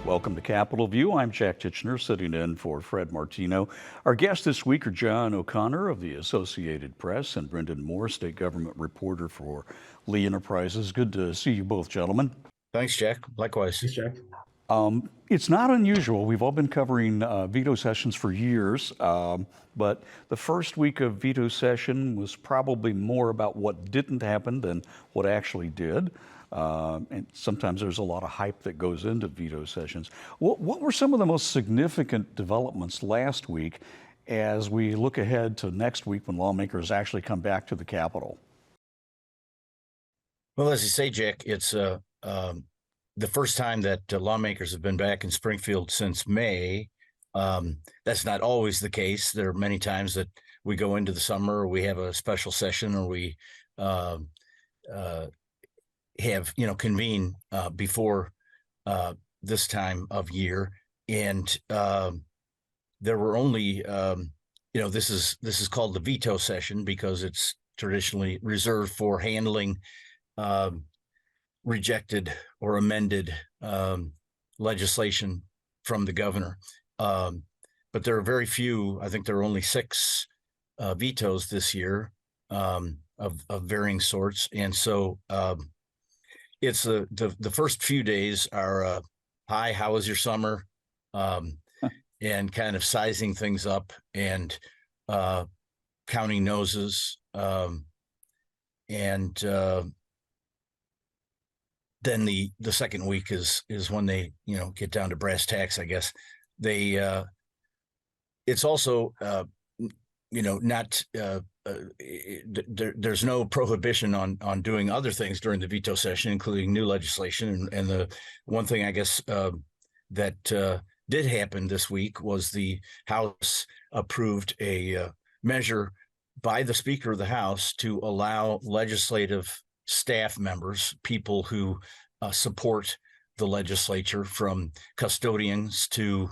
Welcome to Capitol View. I'm Jak Tichenor, sitting in for Fred Martino. Our guests this week are John O'Connor of the Associated Press and Brenden Moore, state government reporter for Lee Enterprises. Good to see you both, gentlemen. Thanks, Jak. Likewise. Thanks, Jak. It's not unusual. We've all been covering veto sessions for years, but the first week of veto session was probably more about what didn't happen than what actually did. And sometimes there's a lot of hype that goes into veto sessions. What were some of the most significant developments last week as we look ahead to next week when lawmakers actually come back to the Capitol? Well, as you say, Jak, it's the first time that lawmakers have been back in Springfield since May. That's not always the case. There are many times that we go into the summer, or we have a special session, or we have convene before this time of year, and there were only this is called the veto session because it's traditionally reserved for handling rejected or amended legislation from the governor, but there are very few. I think there are only 6 vetoes this year of varying sorts, and so it's the first few days are hi, how was your summer, and kind of sizing things up and counting noses, and then the second week is when they get down to brass tacks, I guess. They it's also not there's no prohibition on doing other things during the veto session, including new legislation. And the one thing I guess that did happen this week was the House approved a measure by the Speaker of the House to allow legislative staff members, people who support the legislature, from custodians to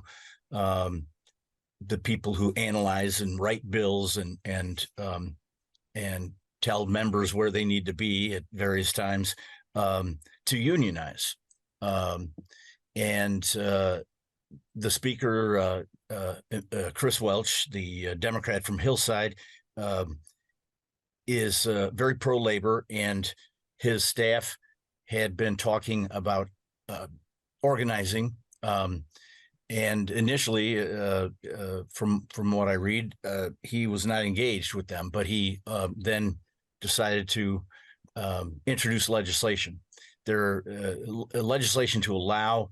the people who analyze and write bills and tell members where they need to be at various times, to unionize. And the Speaker, Chris Welch, the Democrat from Hillside, is very pro-labor, and his staff had been talking about organizing. And initially, from what I read, he was not engaged with them, but he then decided to introduce legislation. Legislation to allow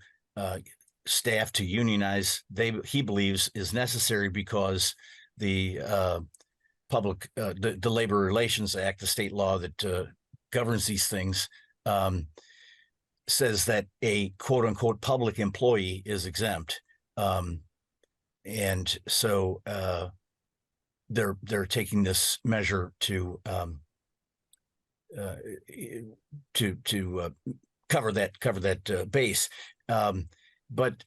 staff to unionize, he believes, is necessary because the Labor Relations Act, the state law that governs these things, says that a quote unquote public employee is exempt. And so they're taking this measure to cover that base. But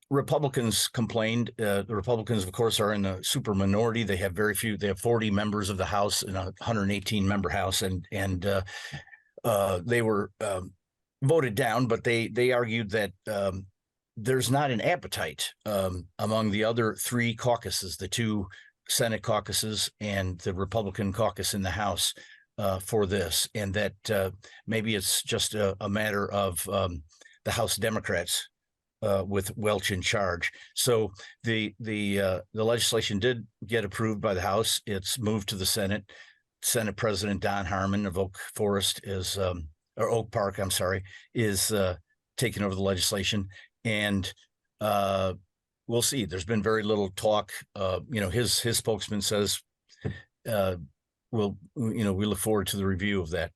Republicans complained. The Republicans, of course, are in a super minority. They have very few. They have 40 members of the House in a 118-member House, and they were voted down. But they argued that there's not an appetite among the other 3 caucuses, the 2 Senate caucuses and the Republican caucus in the House, for this, and that maybe it's just a matter of the House Democrats with Welch in charge. So the legislation did get approved by the House. It's moved to the Senate. Senate President Don Harmon of Oak Park, is taking over the legislation, and we'll see. There's been very little talk. His spokesman says, we look forward to the review of that.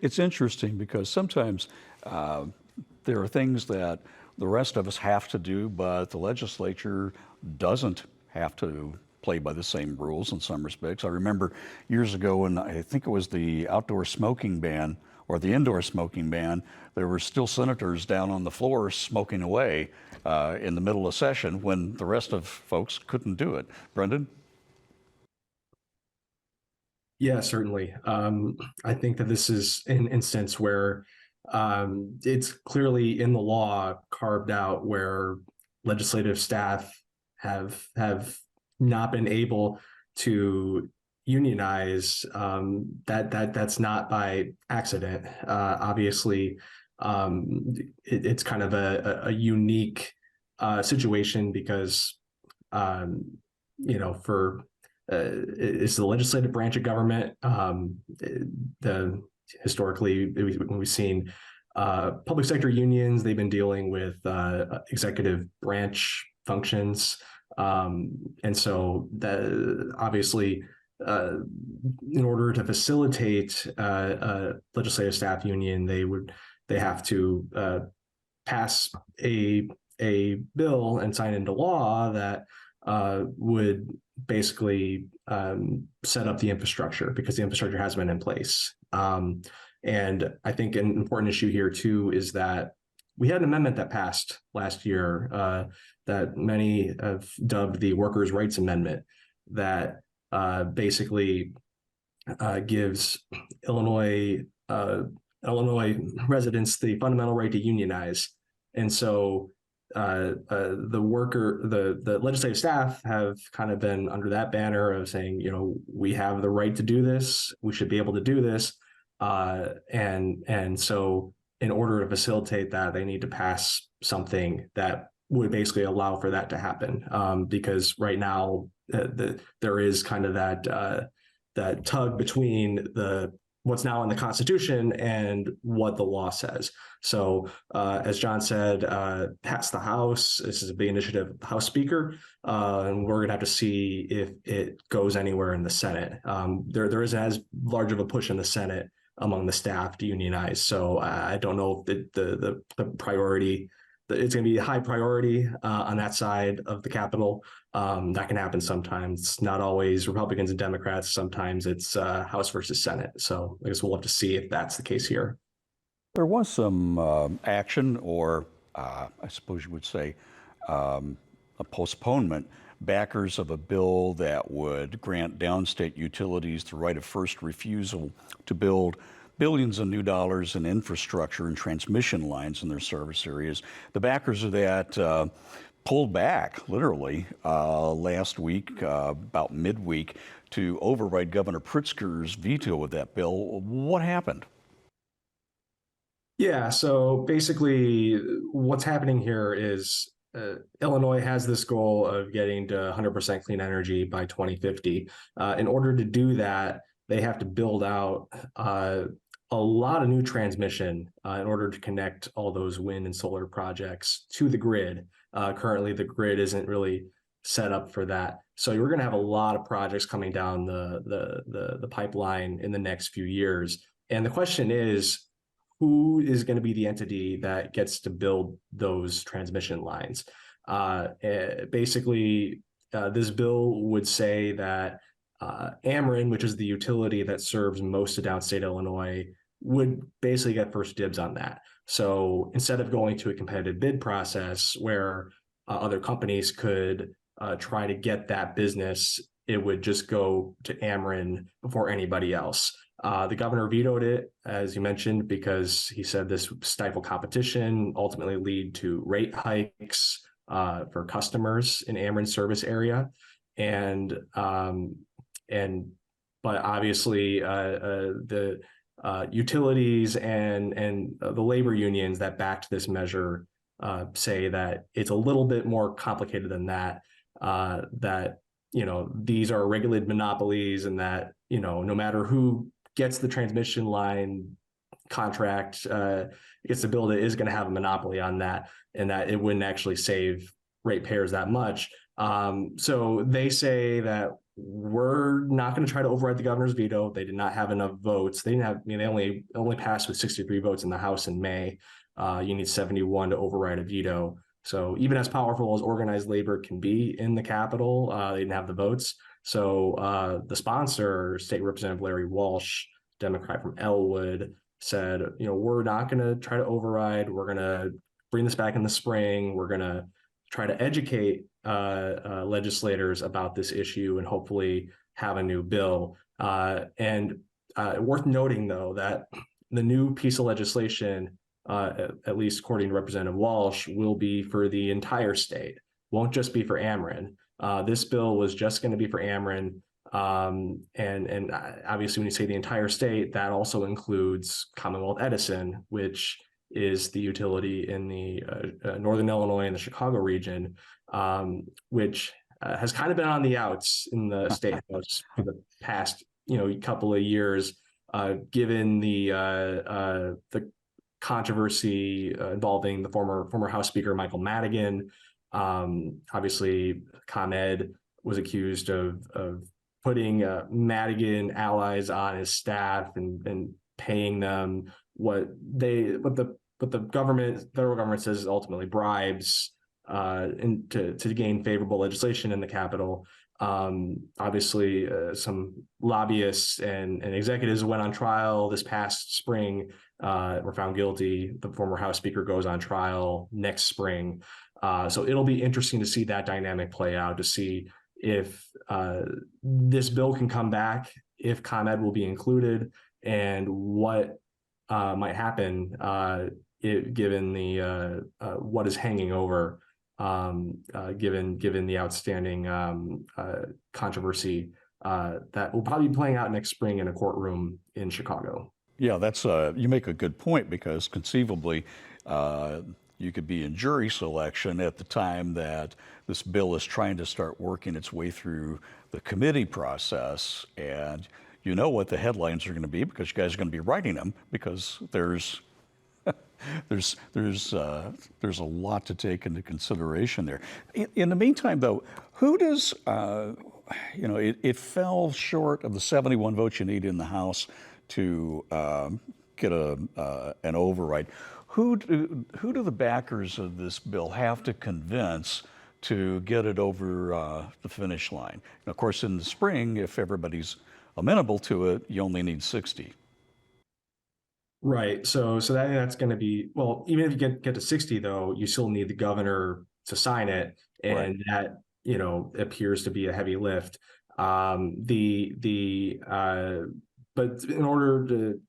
It's interesting because sometimes there are things that the rest of us have to do, but the legislature doesn't have to play by the same rules in some respects. I remember years ago when I think it was the outdoor smoking ban or the indoor smoking ban, there were still senators down on the floor smoking away in the middle of session when the rest of folks couldn't do it. Brenden? Yeah, certainly. I think that this is an instance where it's clearly in the law carved out where legislative staff have not been able to unionize. That's not by accident. Obviously, it's kind of a unique situation because for it's the legislative branch of government. The historically when we've seen public sector unions, they've been dealing with executive branch functions, and so that obviously. In order to facilitate a legislative staff union, they have to pass a bill and sign into law that would basically set up the infrastructure, because the infrastructure has been in place. And I think an important issue here too is that we had an amendment that passed last year that many have dubbed the Workers' Rights Amendment, that basically gives Illinois residents the fundamental right to unionize. And so the legislative staff have kind of been under that banner of saying, we have the right to do this, we should be able to do this, and so in order to facilitate that, they need to pass something that would basically allow for that to happen, because right now there is kind of that tug between what's now in the Constitution and what the law says. So as John said, pass the House. This is a big initiative of the House Speaker, and we're going to have to see if it goes anywhere in the Senate. There isn't as large of a push in the Senate among the staff to unionize. So I don't know if the priority, it's going to be a high priority on that side of the Capitol. That can happen sometimes. Not always Republicans and Democrats. Sometimes it's House versus Senate. So I guess we'll have to see if that's the case here. There was some action, or I suppose you would say a postponement. Backers of a bill that would grant downstate utilities the right of first refusal to build billions of new dollars in infrastructure and transmission lines in their service areas. The backers of that pulled back, literally, last week, about midweek, to override Governor Pritzker's veto of that bill. What happened? Yeah, so basically what's happening here is Illinois has this goal of getting to 100% clean energy by 2050. In order to do that, they have to build out a lot of new transmission in order to connect all those wind and solar projects to the grid. Currently, the grid isn't really set up for that. So we're going to have a lot of projects coming down the pipeline in the next few years. And the question is, who is going to be the entity that gets to build those transmission lines? Basically, this bill would say that Ameren, which is the utility that serves most of downstate Illinois, would basically get first dibs on that. So instead of going to a competitive bid process where other companies could try to get that business, it would just go to Ameren before anybody else. The governor vetoed it, as you mentioned, because he said this would stifle competition, ultimately lead to rate hikes for customers in Ameren's service area. But obviously the utilities and the labor unions that backed this measure say that it's a little bit more complicated than that, that these are regulated monopolies, and that no matter who gets the transmission line contract, gets to build it, is going to have a monopoly on that, and that it wouldn't actually save ratepayers that much. So they say that we're not going to try to override the governor's veto. They did not have enough votes. They didn't have, they only passed with 63 votes in the House in May. You need 71 to override a veto. So even as powerful as organized labor can be in the Capitol, they didn't have the votes. So the sponsor, State Representative Larry Walsh, Democrat from Elwood, said, we're not going to try to override. We're going to bring this back in the spring. We're going to try to educate legislators about this issue and hopefully have a new bill. And worth noting, though, that the new piece of legislation, at least according to Representative Walsh, will be for the entire state. Won't just be for Ameren. This bill was just going to be for Ameren. And obviously, when you say the entire state, that also includes Commonwealth Edison, which is the utility in the Northern Illinois and the Chicago region, which has kind of been on the outs in the state house for the past couple of years, given the controversy involving the former House Speaker Michael Madigan. Obviously, ComEd was accused of putting Madigan allies on his staff and paying them what the federal government says is ultimately bribes to gain favorable legislation in the Capitol. Obviously, some lobbyists and executives went on trial this past spring, were found guilty. The former House Speaker goes on trial next spring. So it'll be interesting to see that dynamic play out, to see if this bill can come back, if ComEd will be included, and what might happen given the what is hanging over, given the outstanding controversy that will probably be playing out next spring in a courtroom in Chicago. Yeah, that's you make a good point, because conceivably you could be in jury selection at the time that this bill is trying to start working its way through the committee process, and you know what the headlines are going to be, because you guys are going to be writing them, because there's a lot to take into consideration there. In the meantime, though, who does it fell short of the 71 votes you need in the House to get an override. Who do the backers of this bill have to convince to get it over the finish line? And of course, in the spring, if everybody's amenable to it, you only need 60. Right. So that's going to be, well, even if you get to 60, though, you still need the governor to sign it, and that appears to be a heavy lift. But in order to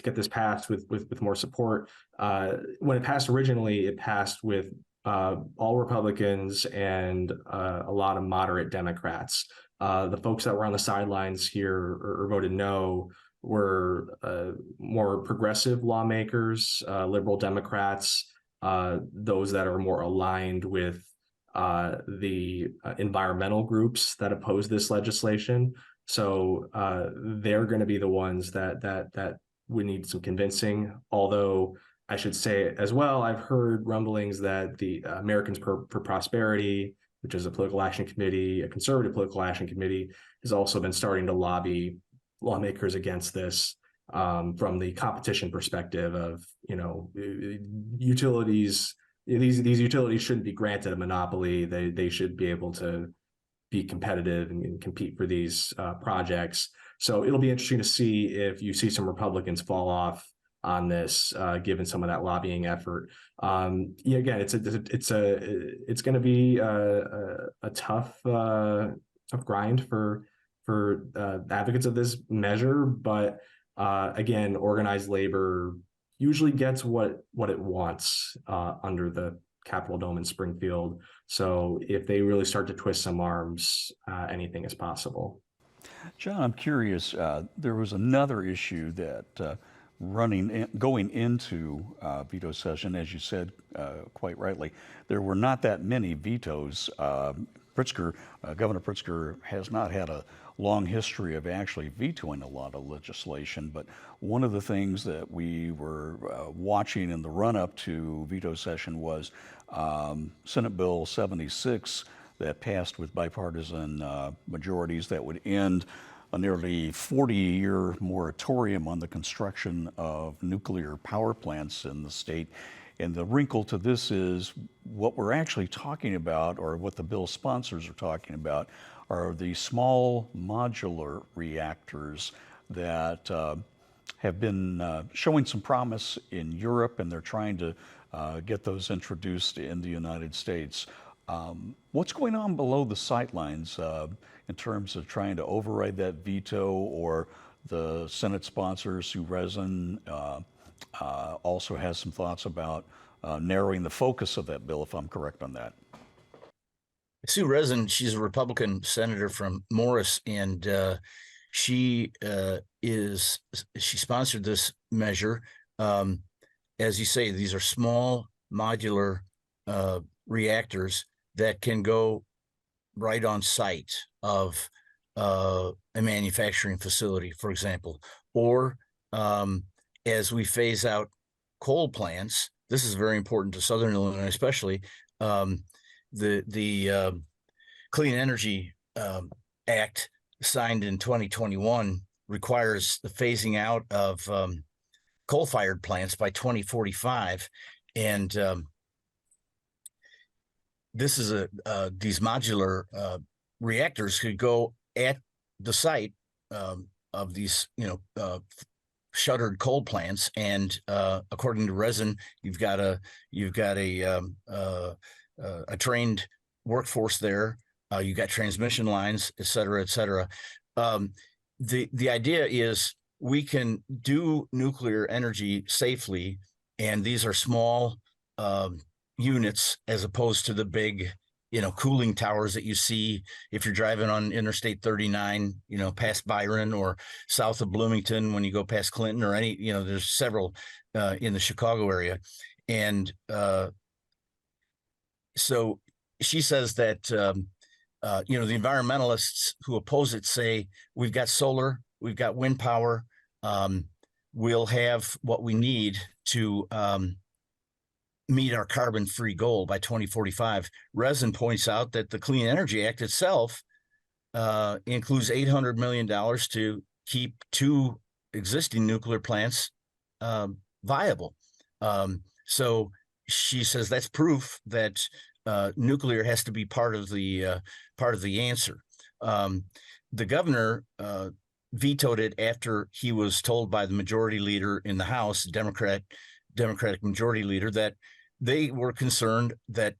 get this passed with more support, when it passed originally, it passed with all Republicans and a lot of moderate Democrats. The folks that were on the sidelines here or voted no were more progressive lawmakers, liberal Democrats, those that are more aligned with the environmental groups that oppose this legislation. So they're going to be the ones that would need some convincing. Although I should say as well, I've heard rumblings that the Americans for Prosperity, which is a political action committee, a conservative political action committee, has also been starting to lobby lawmakers against this from the competition perspective of utilities. These utilities shouldn't be granted a monopoly. They should be able to be competitive and compete for these projects. So it'll be interesting to see if you see some Republicans fall off on this, given some of that lobbying effort. Again, it's going to be a tough grind for advocates of this measure, but again, organized labor usually gets what it wants under the Capitol Dome in Springfield. So if they really start to twist some arms, anything is possible. John, I'm curious, there was another issue that going into veto session, as you said quite rightly, there were not that many vetoes. Governor Pritzker has not had a long history of actually vetoing a lot of legislation, but one of the things that we were watching in the run-up to veto session was Senate Bill 76 that passed with bipartisan majorities that would end a nearly 40-year moratorium on the construction of nuclear power plants in the state. And the wrinkle to this is what we're actually talking about, or what the bill sponsors are talking about, are the small modular reactors that have been showing some promise in Europe, and they're trying to get those introduced in the United States. What's going on below the sidelines in terms of trying to override that veto, or the Senate sponsor, Sue Resin, also has some thoughts about narrowing the focus of that bill, if I'm correct on that. Sue Resin, she's a Republican senator from Morris, and she sponsored this measure. As you say, these are small modular reactors that can go right on site of a manufacturing facility, for example, or as we phase out coal plants. This is very important to Southern Illinois, especially. The Clean Energy Act signed in 2021 requires the phasing out of coal-fired plants by 2045, and this is these modular reactors could go at the site of these, shuttered coal plants, and according to Resin, you've got a trained workforce there. You got transmission lines, et cetera, et cetera. The idea is we can do nuclear energy safely, and these are small units as opposed to the big, cooling towers that you see if you're driving on Interstate 39, past Byron or south of Bloomington when you go past Clinton or any, there's several in the Chicago area. And so she says that, the environmentalists who oppose it say, we've got solar, we've got wind power, we'll have what we need to meet our carbon-free goal by 2045. Resin points out that the Clean Energy Act itself includes $800 million to keep 2 existing nuclear plants viable. So she says that's proof that nuclear has to be part of the answer. The governor vetoed it after he was told by the majority leader in the House, Democratic majority leader, that they were concerned that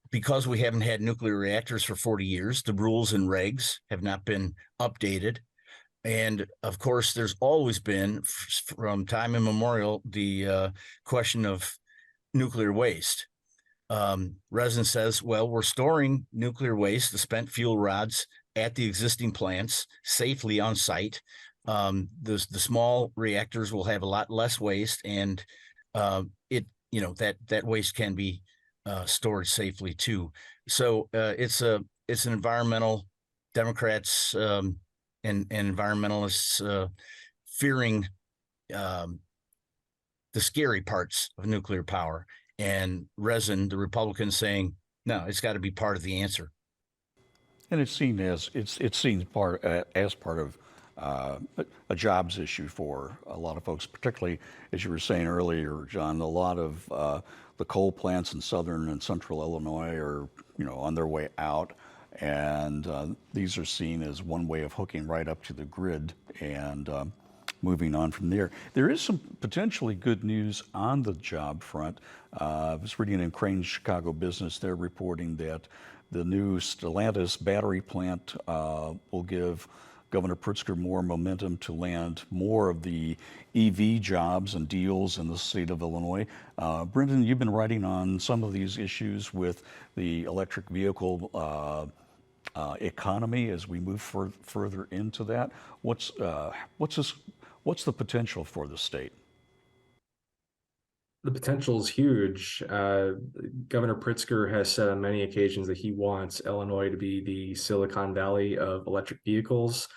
because we haven't had nuclear reactors for 40 years, the rules and regs have not been updated. And of course, there's always been, from time immemorial, the question of nuclear waste. Resin says, well, we're storing nuclear waste, the spent fuel rods, at the existing plants safely on site. The small reactors will have a lot less waste, and that waste can be stored safely too. So it's an environmental, Democrats and environmentalists fearing the scary parts of nuclear power, and Resin, the Republicans, saying no, it's got to be part of the answer. And it's seen as part of a jobs issue for a lot of folks, particularly as you were saying earlier, John. A lot of the coal plants in southern and central Illinois are, on their way out, and these are seen as one way of hooking right up to the grid and moving on from there. There is some potentially good news on the job front. I was reading in Crane's Chicago Business, they're reporting that the new Stellantis battery plant will give Governor Pritzker more momentum to land more of the EV jobs and deals in the state of Illinois. Brenden, you've been writing on some of these issues with the electric vehicle economy as we move further into that. What's the potential for the state? The potential is huge. Governor Pritzker has said on many occasions that he wants Illinois to be the Silicon Valley of electric vehicles.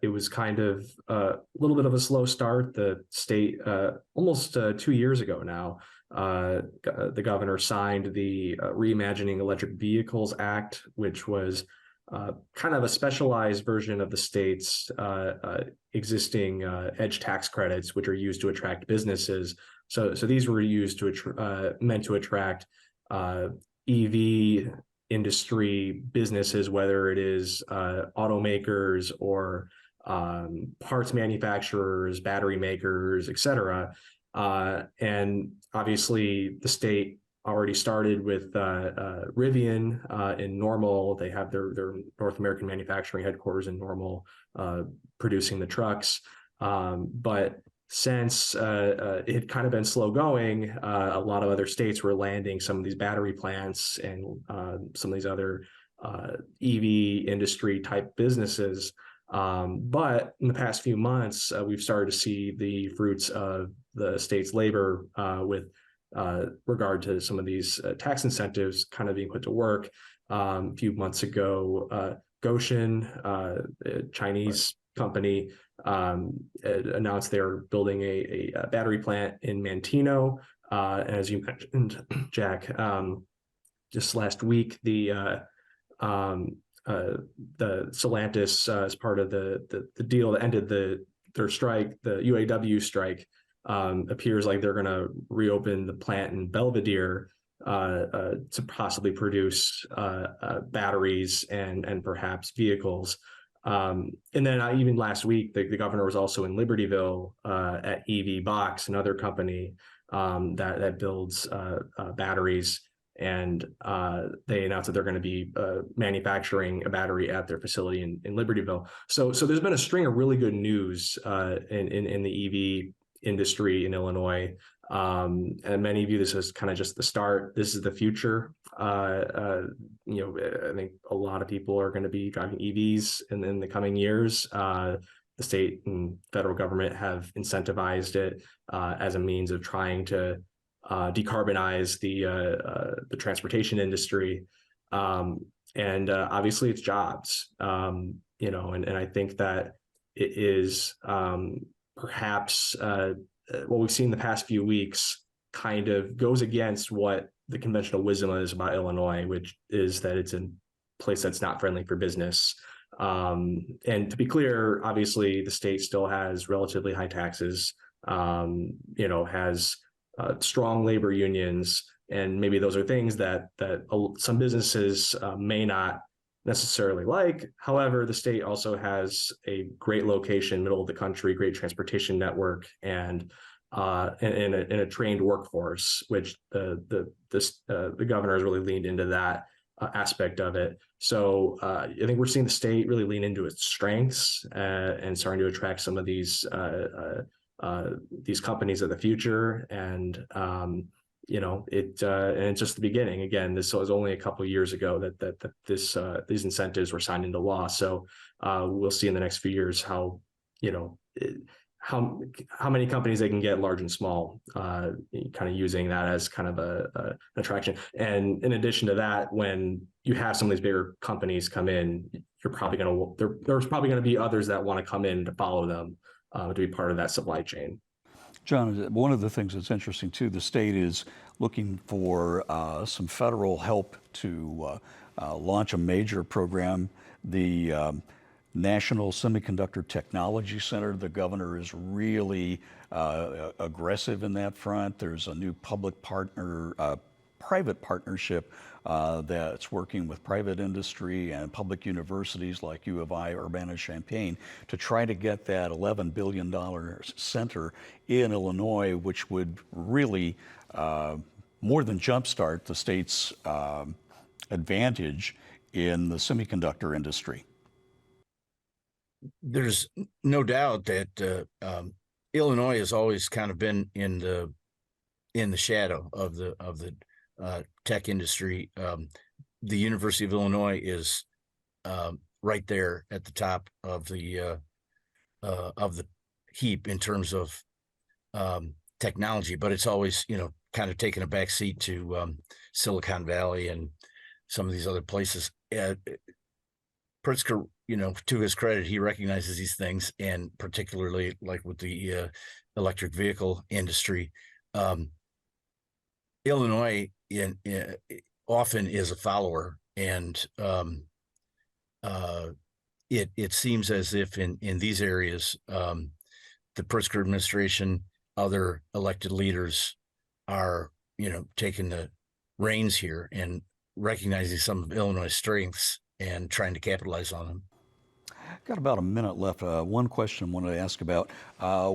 It was kind of a little bit of a slow start. The state, almost 2 years ago now, the governor signed the Reimagining Electric Vehicles Act, which was kind of a specialized version of the state's existing edge tax credits, which are used to attract businesses. So these were used to meant to attract EV industry businesses, whether it is automakers or parts manufacturers, battery makers, et cetera. And obviously, the state already started with Rivian in Normal. They have their North American manufacturing headquarters in Normal, producing the trucks. But since it had kind of been slow going, a lot of other states were landing some of these battery plants and some of these other EV industry type businesses. But in the past few months, we've started to see the fruits of the state's labor with regard to some of these tax incentives kind of being put to work. A few months ago, Goshen, a Chinese company, announced they're building a battery plant in Manteno. And as you mentioned, Jack, just last week, the Stellantis, as part of the deal that ended their strike, the UAW strike, appears like they're going to reopen the plant in Belvidere to possibly produce batteries and perhaps vehicles. And then even last week, the governor was also in Libertyville at EV Box, another company that builds batteries. And they announced that they're going to be manufacturing a battery at their facility in Libertyville. So there's been a string of really good news in the EV industry in Illinois. And many view this as kind of just the start. This is the future. I think a lot of people are going to be driving EVs in the coming years. The state and federal government have incentivized it as a means of trying to decarbonize the transportation industry, and obviously it's jobs. And I think that it is perhaps what we've seen the past few weeks kind of goes against what the conventional wisdom is about Illinois, which is that it's a place that's not friendly for business. And to be clear, obviously the state still has relatively high taxes, has strong labor unions, and maybe those are things that some businesses may not necessarily like. However, the state also has a great location, middle of the country, great transportation network, and a trained workforce, which the governor has really leaned into that aspect of it. So I think we're seeing the state really lean into its strengths and starting to attract some of these companies of the future. And and it's just the beginning. Again, this was only a couple of years ago that these incentives were signed into law. So we'll see in the next few years how many companies they can get, large and small, kind of using that as kind of an attraction. And in addition to that, when you have some of these bigger companies come in, there's probably going to be others that want to come in to follow them to be part of that supply chain. John, one of the things that's interesting too, the state is looking for some federal help to launch a major program. The National Semiconductor Technology Center, the governor is really aggressive in that front. There's a new private partnership that's working with private industry and public universities like U of I, Urbana-Champaign to try to get that $11 billion center in Illinois, which would really more than jumpstart the state's advantage in the semiconductor industry. There's no doubt that Illinois has always kind of been in the shadow of the tech industry. The University of Illinois is right there at the top of the heap in terms of technology, but it's always kind of taken a back seat to Silicon Valley and some of these other places. Pritzker, to his credit, he recognizes these things, and particularly like with the electric vehicle industry, Illinois often is a follower, and it seems as if in these areas, the Pritzker administration, other elected leaders are taking the reins here and recognizing some of Illinois' strengths and trying to capitalize on them. Got about a minute left. One question I wanted to ask about.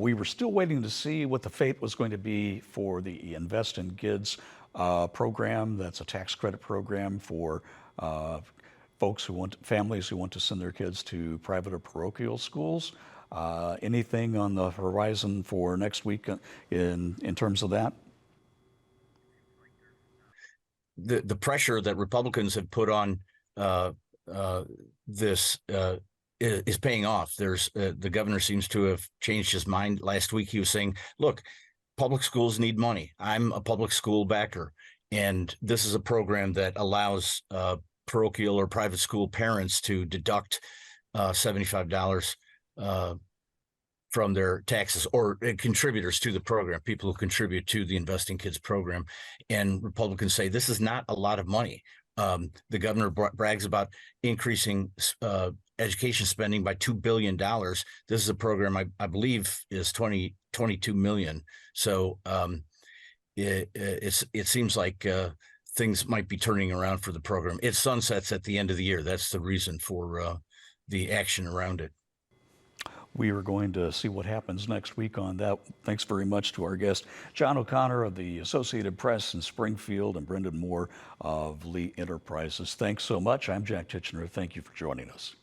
We were still waiting to see what the fate was going to be for the Invest in Kids program. That's a tax credit program for families who want to send their kids to private or parochial schools. Anything on the horizon for next week in terms of that? The pressure that Republicans have put on this is paying off. There's the governor seems to have changed his mind. Last week he was saying, "Look, public schools need money. I'm a public school backer, and this is a program that allows parochial or private school parents to deduct $75 from their taxes, or contributors to the program, people who contribute to the Investing Kids program." And Republicans say this is not a lot of money. The governor brags about increasing education spending by $2 billion. This is a program I believe is 22 million. So it seems like things might be turning around for the program. It sunsets at the end of the year. That's the reason for the action around it. We are going to see what happens next week on that. Thanks very much to our guest, John O'Connor of the Associated Press in Springfield, and Brenden Moore of Lee Enterprises. Thanks so much. I'm Jak Tichenor. Thank you for joining us.